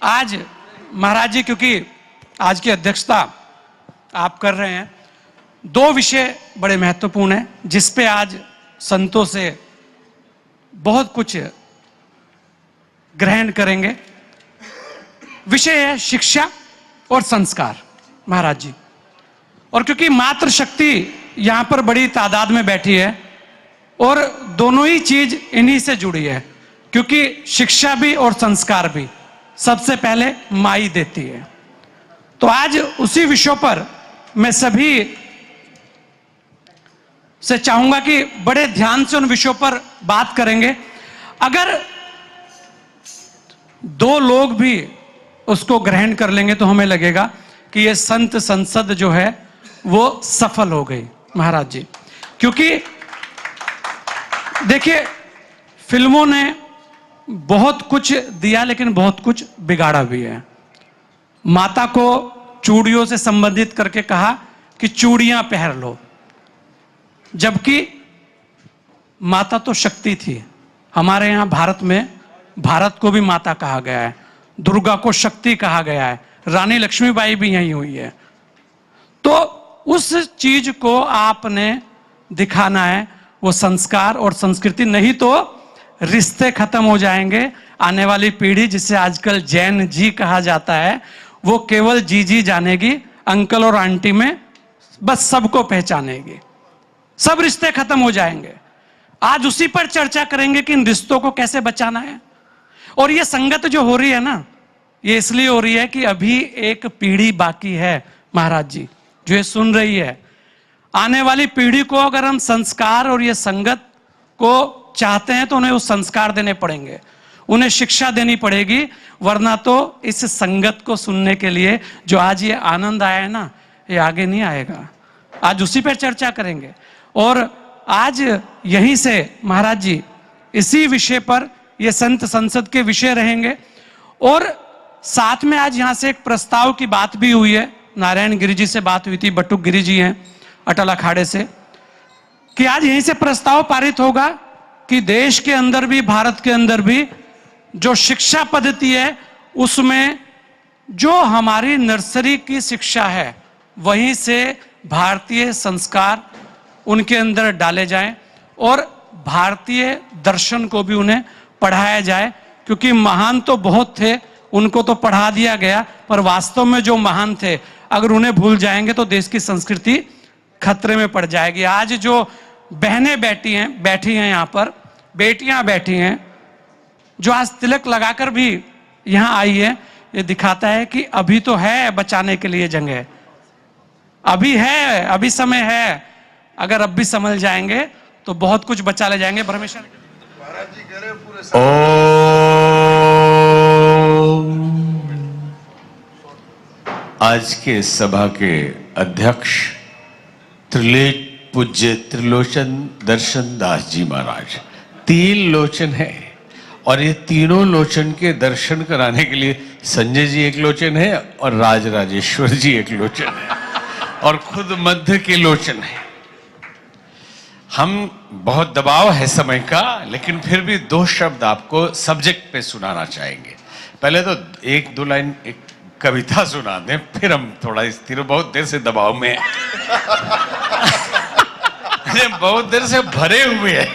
आज महाराज जी, क्योंकि आज की अध्यक्षता आप कर रहे हैं, दो विषय बड़े महत्वपूर्ण हैं जिस पे आज संतों से बहुत कुछ ग्रहण करेंगे। विषय है शिक्षा और संस्कार महाराज जी। और क्योंकि मातृशक्ति यहां पर बड़ी तादाद में बैठी है और दोनों ही चीज इन्हीं से जुड़ी है, क्योंकि शिक्षा भी और संस्कार भी सबसे पहले माई देती है। तो आज उसी विषयों पर मैं सभी से चाहूंगा कि बड़े ध्यान से उन विषयों पर बात करेंगे। अगर दो लोग भी उसको ग्रहण कर लेंगे तो हमें लगेगा कि ये संत संसद जो है वो सफल हो गई महाराज जी। क्योंकि देखिए, फिल्मों ने बहुत कुछ दिया लेकिन बहुत कुछ बिगाड़ा भी है। माता को चूड़ियों से संबंधित करके कहा कि चूड़ियां पहन लो, जबकि माता तो शक्ति थी। हमारे यहां भारत में भारत को भी माता कहा गया है, दुर्गा को शक्ति कहा गया है, रानी लक्ष्मीबाई भी यही हुई है। तो उस चीज को आपने दिखाना है, वो संस्कार और संस्कृति, नहीं तो रिश्ते खत्म हो जाएंगे। आने वाली पीढ़ी, जिसे आजकल जैन जी कहा जाता है, वो केवल जी जानेगी, अंकल और आंटी में बस सबको पहचानेगी, सब रिश्ते खत्म हो जाएंगे। आज उसी पर चर्चा करेंगे कि इन रिश्तों को कैसे बचाना है। और ये संगत जो हो रही है ना, ये इसलिए हो रही है कि अभी एक पीढ़ी बाकी है महाराज जी जो ये सुन रही है। आने वाली पीढ़ी को अगर हम संस्कार और ये संगत को चाहते हैं तो उन्हें वो संस्कार देने पड़ेंगे, उन्हें शिक्षा देनी पड़ेगी, वरना तो इस संगत को सुनने के लिए जो आज ये आनंद आया है ना, ये आगे नहीं आएगा। आज उसी पर चर्चा करेंगे और आज यहीं से महाराज जी इसी विषय पर ये संत संसद के विषय रहेंगे। और साथ में आज यहां से एक प्रस्ताव की बात भी हुई है, नारायण गिरी जी से बात हुई थी, बटुक गिरी जी हैं अटल अखाड़े से, कि आज यहीं से प्रस्ताव पारित होगा कि देश के अंदर भी, भारत के अंदर भी जो शिक्षा पद्धति है उसमें जो हमारी नर्सरी की शिक्षा है वहीं से भारतीय संस्कार उनके अंदर डाले जाएं और भारतीय दर्शन को भी उन्हें पढ़ाया जाए। क्योंकि महान तो बहुत थे, उनको तो पढ़ा दिया गया, पर वास्तव में जो महान थे अगर उन्हें भूल जाएंगे तो देश की संस्कृति खतरे में पड़ जाएगी। आज जो बहनें बैठी हैं यहाँ पर, बेटियां बैठी हैं जो आज तिलक लगाकर भी यहाँ आई है, ये दिखाता है कि अभी तो है बचाने के लिए जंग, अभी है, अभी समय है। अगर अब भी संभल जाएंगे तो बहुत कुछ बचा ले जाएंगे। परमेश्वर आज के सभा के अध्यक्ष पूज्य त्रिलोचन दर्शन दास जी महाराज, 3 लोचन है और ये तीनों लोचन के दर्शन कराने के लिए संजय जी एक लोचन है और राजराजेश्वर जी एक लोचन है और खुद मध्य के लोचन है। हम बहुत दबाव है समय का, लेकिन फिर भी 2 शब्द आपको सब्जेक्ट पे सुनाना चाहेंगे। पहले तो 1-2 लाइन एक कविता सुना दें, फिर हम थोड़ा स्थिर, बहुत देर से दबाव में बहुत देर से भरे हुए हैं।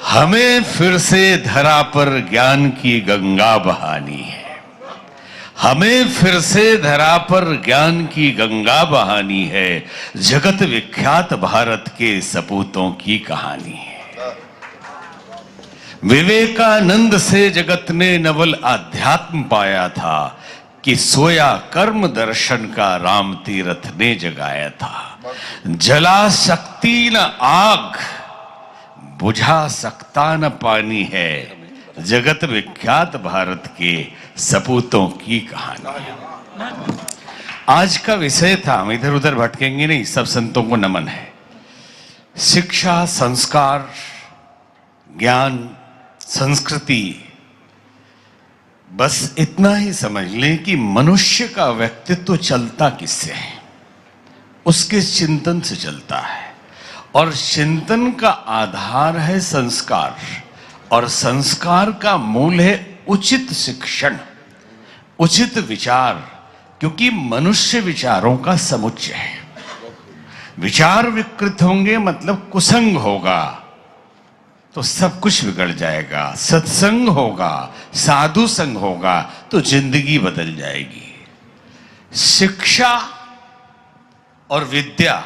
हमें फिर से धरा पर ज्ञान की गंगा बहानी है, हमें फिर से धरा पर ज्ञान की गंगा बहानी है, जगत विख्यात भारत के सपूतों की कहानी है। विवेकानंद से जगत ने नवल आध्यात्म पाया था कि सोया कर्म दर्शन का राम तीर्थ ने जगाया था। जला सकती न आग, बुझा सकता न पानी है, जगत विख्यात भारत के सपूतों की कहानी। आज का विषय था, हम इधर उधर भटकेंगे नहीं, सब संतों को नमन है। शिक्षा, संस्कार, ज्ञान, संस्कृति, बस इतना ही समझ लें कि मनुष्य का व्यक्तित्व चलता किससे है, उसके चिंतन से चलता है और चिंतन का आधार है संस्कार और संस्कार का मूल है उचित शिक्षण, उचित विचार, क्योंकि मनुष्य विचारों का समुच्चय है। विचार विकृत होंगे मतलब कुसंग होगा तो सब कुछ बिगड़ जाएगा, सत्संग होगा, साधु संग होगा तो जिंदगी बदल जाएगी। शिक्षा और विद्या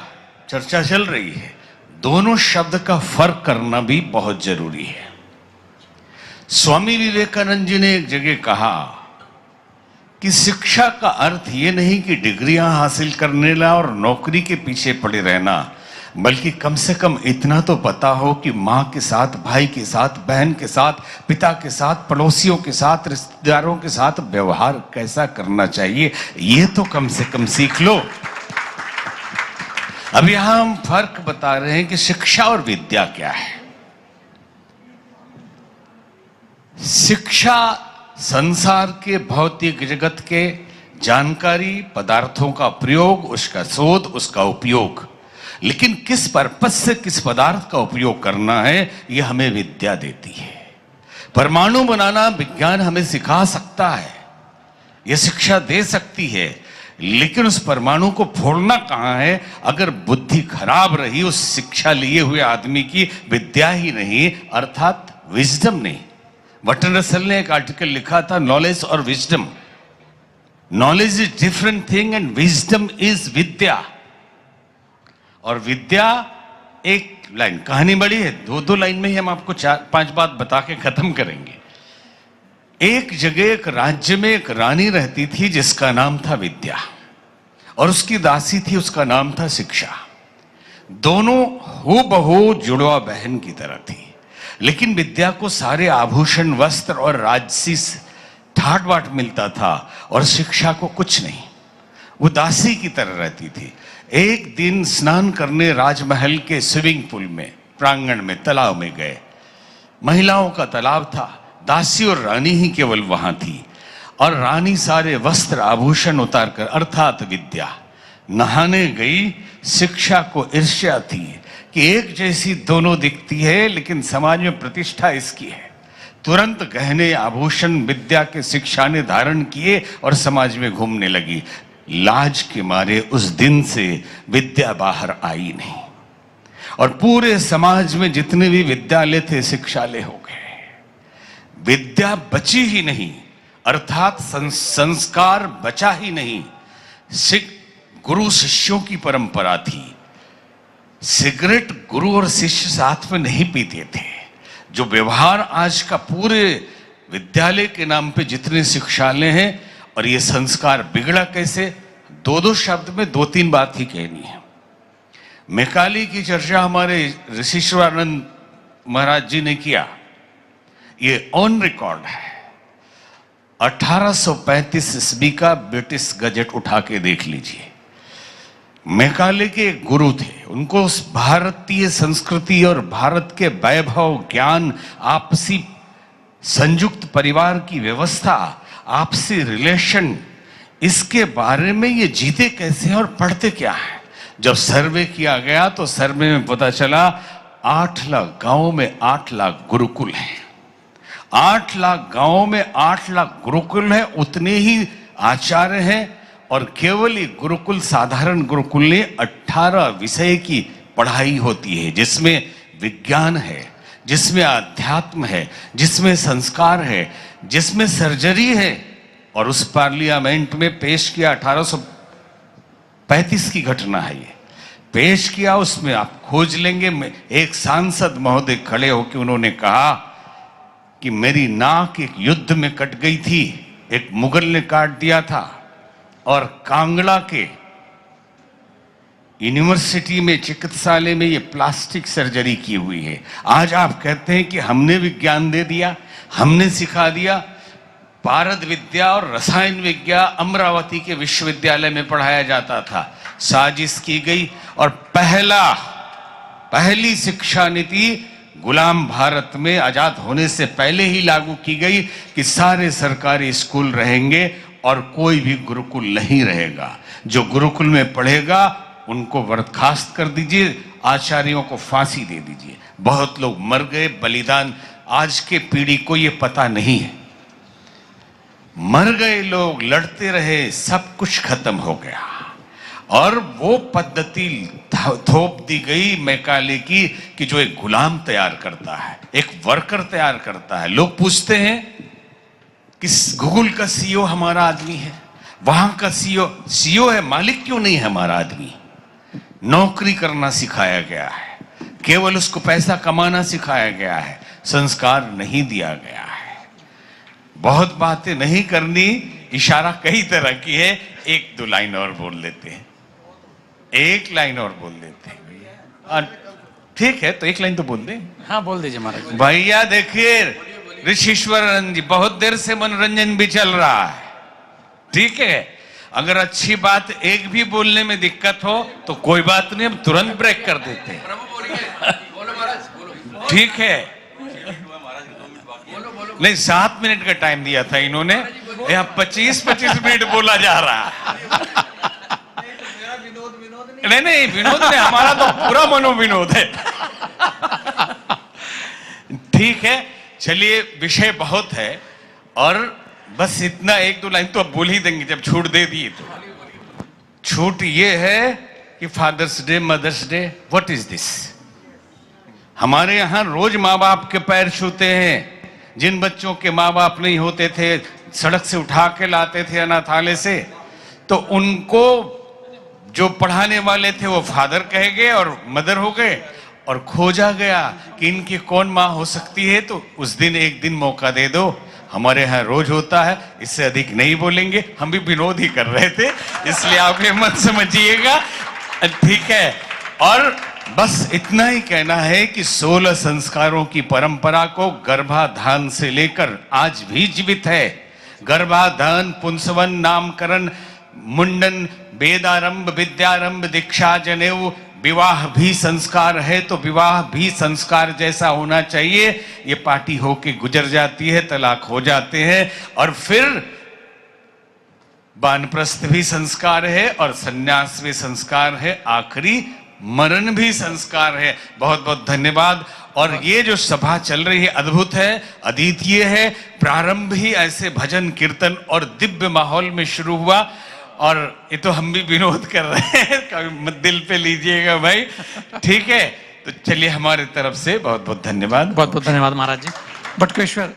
चर्चा चल रही है, दोनों शब्द का फर्क करना भी बहुत जरूरी है। स्वामी विवेकानंद जी ने एक जगह कहा कि शिक्षा का अर्थ ये नहीं कि डिग्रियां हासिल करने ला और नौकरी के पीछे पड़े रहना, बल्कि कम से कम इतना तो पता हो कि माँ के साथ, भाई के साथ, बहन के साथ, पिता के साथ, पड़ोसियों के साथ, रिश्तेदारों के साथ व्यवहार कैसा करना चाहिए, ये तो कम से कम सीख लो। अब यहां हम फर्क बता रहे हैं कि शिक्षा और विद्या क्या है। शिक्षा संसार के भौतिक जगत के जानकारी, पदार्थों का प्रयोग, उसका शोध, उसका उपयोग, लेकिन किस पर्पस से किस पदार्थ का उपयोग करना है यह हमें विद्या देती है। परमाणु बनाना विज्ञान हमें सिखा सकता है, यह शिक्षा दे सकती है, लेकिन उस परमाणु को फोड़ना कहां है अगर बुद्धि खराब रही उस शिक्षा लिए हुए आदमी की, विद्या ही नहीं अर्थात विजडम नहीं। बटन रसल ने एक आर्टिकल लिखा था, नॉलेज और wisdom. Knowledge is different thing and wisdom is vidya. और विद्या एक लाइन, कहानी बड़ी है, दो लाइन में ही हम आपको 4-5 बात बता के खत्म करेंगे। एक जगह एक राज्य में एक रानी रहती थी जिसका नाम था विद्या, और उसकी दासी थी, उसका नाम था शिक्षा। दोनों हूबहू जुड़वा बहन की तरह थी, लेकिन विद्या को सारे आभूषण, वस्त्र और राजसी ठाट बाट मिलता था और शिक्षा को कुछ नहीं। वो दासी की तरह रहती थी। एक दिन स्नान करने राजमहल के स्विमिंग पूल में, प्रांगण में, तालाब में गए। महिलाओं का तालाब था, दासी और रानी ही केवल वहां थी, और रानी सारे वस्त्र आभूषण उतारकर अर्थात विद्या नहाने गई। शिक्षा को ईर्ष्या थी कि एक जैसी दोनों दिखती है, लेकिन समाज में प्रतिष्ठा इसकी है। तुरंत गहने आभूषण विद्या के शिक्षा ने धारण किए और समाज में घूमने लगी। लाज के मारे उस दिन से विद्या बाहर आई नहीं, और पूरे समाज में जितने भी विद्यालय थे शिक्षालय हो गए। विद्या बची ही नहीं, अर्थात संस्कार बचा ही नहीं। गुरु शिष्यों की परंपरा थी। सिगरेट गुरु और शिष्य साथ में नहीं पीते थे। जो व्यवहार आज का पूरे विद्यालय के नाम पे जितने शिक्षालय हैं, और ये संस्कार बिगड़ा कैसे, 2 शब्द में 2-3 बात ही कहनी है। मैकाले की चर्चा हमारे ऋषिश्वरानंद महाराज जी ने किया, ये ऑन रिकॉर्ड है। 1835 ईस्वी का ब्रिटिश गजट उठा के देख लीजिए। मैकाले के एक गुरु थे, उनको भारतीय संस्कृति और भारत के वैभव, ज्ञान, आपसी संयुक्त परिवार की व्यवस्था, आपसी रिलेशन, इसके बारे में ये जीते कैसे हैं और पढ़ते क्या हैं। जब सर्वे किया गया तो सर्वे में पता चला 8 लाख गांवों में 8 लाख गुरुकुल हैं। 8 लाख गांवों में 8 लाख गुरुकुल हैं, उतने ही आचार्य हैं, और केवल ये गुरुकुल साधारण गुरुकुल ने 18 विषय की पढ़ाई होती है, जिसमें विज्ञान है, जिसमें अध्यात्म है, जिसमें संस्कार है, जिसमें सर्जरी है। और उस पार्लियामेंट में पेश किया, 1835 की घटना है ये, पेश किया। उसमें आप खोज लेंगे, एक सांसद महोदय खड़े होकर उन्होंने कहा कि मेरी नाक एक युद्ध में कट गई थी, एक मुगल ने काट दिया था, और कांगड़ा के यूनिवर्सिटी में चिकित्सालय में ये प्लास्टिक सर्जरी की हुई है। आज आप कहते हैं कि हमने विज्ञान दे दिया, हमने सिखा दिया। भारत विद्या और रसायन विज्ञान अमरावती के विश्वविद्यालय में पढ़ाया जाता था। साजिश की गई और पहली शिक्षा नीति गुलाम भारत में आजाद होने से पहले ही लागू की गई कि सारे सरकारी स्कूल रहेंगे और कोई भी गुरुकुल नहीं रहेगा। जो गुरुकुल में पढ़ेगा उनको बर्खास्त कर दीजिए, आचार्यों को फांसी दे दीजिए। बहुत लोग मर गए, बलिदान आज के पीढ़ी को ये पता नहीं है। मर गए लोग, लड़ते रहे, सब कुछ खत्म हो गया और वो पद्धति थोप दी गई मैकाले की कि जो एक गुलाम तैयार करता है, एक वर्कर तैयार करता है। लोग पूछते हैं कि गूगल का सीईओ हमारा आदमी है, वहां का सीईओ है, मालिक क्यों नहीं है हमारा आदमी? नौकरी करना सिखाया गया है, केवल उसको पैसा कमाना सिखाया गया है, संस्कार नहीं दिया गया है। बहुत बातें नहीं करनी, इशारा कई तरह की है। एक दो लाइन और बोल लेते हैं, एक लाइन और बोल देते हैं। ठीक है, तो एक लाइन तो बोल दे। हाँ बोल दीजिए महाराज। भैया देखिए ऋषिश्वरानंद जी, बहुत देर से मनोरंजन भी चल रहा है, ठीक है। अगर अच्छी बात एक भी बोलने में दिक्कत हो तो कोई बात नहीं, हम तुरंत ब्रेक कर देते हैं, ठीक है। नहीं, 7 मिनट का टाइम दिया था इन्होंने, यहाँ 25-25 मिनट बोला जा रहा है। नहीं, विनोद नहीं, हमारा तो पूरा मनोविनोद है। ठीक है, चलिए, विषय बहुत है और बस इतना, एक दो लाइन तो अब बोल ही देंगे जब छूट दे दिए तो। छूट ये है कि father's day, mother's day, what is this? हमारे यहां रोज माँ बाप के पैर छूते हैं। जिन बच्चों के माँ बाप नहीं होते थे, सड़क से उठा के लाते थे अनाथालय से, तो उनको जो पढ़ाने वाले थे वो फादर कह गए और मदर हो गए, और खोजा गया कि इनकी कौन माँ हो सकती है। तो उस दिन एक दिन मौका दे दो। हमारे यहाँ रोज होता है, इससे अधिक नहीं बोलेंगे, हम भी विनोद ही कर रहे थे, इसलिए आप ये मत समझिएगा, ठीक है। और बस इतना ही कहना है कि 16 संस्कारों की परंपरा को गर्भाधान से लेकर आज भी जीवित है। गर्भाधान, पुंसवन, नामकरण, मुंडन, वेदारंभ, विद्यारंभ, दीक्षा, जनेऊ, विवाह भी संस्कार है, तो विवाह भी संस्कार जैसा होना चाहिए। ये पार्टी होके गुजर जाती है, तलाक हो जाते हैं, और फिर वानप्रस्थ भी संस्कार है और सन्यास भी संस्कार है, आखिरी मरण भी संस्कार है। बहुत बहुत धन्यवाद। और ये जो सभा चल रही है अद्भुत है, अद्वितीय है। प्रारंभ ही ऐसे भजन कीर्तन और दिव्य माहौल में शुरू हुआ, और ये तो हम भी विनोद कर रहे हैं, कभी मत दिल पे लीजिएगा भाई, ठीक है। तो चलिए, हमारे तरफ से बहुत बहुत धन्यवाद। बहुत बहुत धन्यवाद महाराज जी। बटुकेश्वर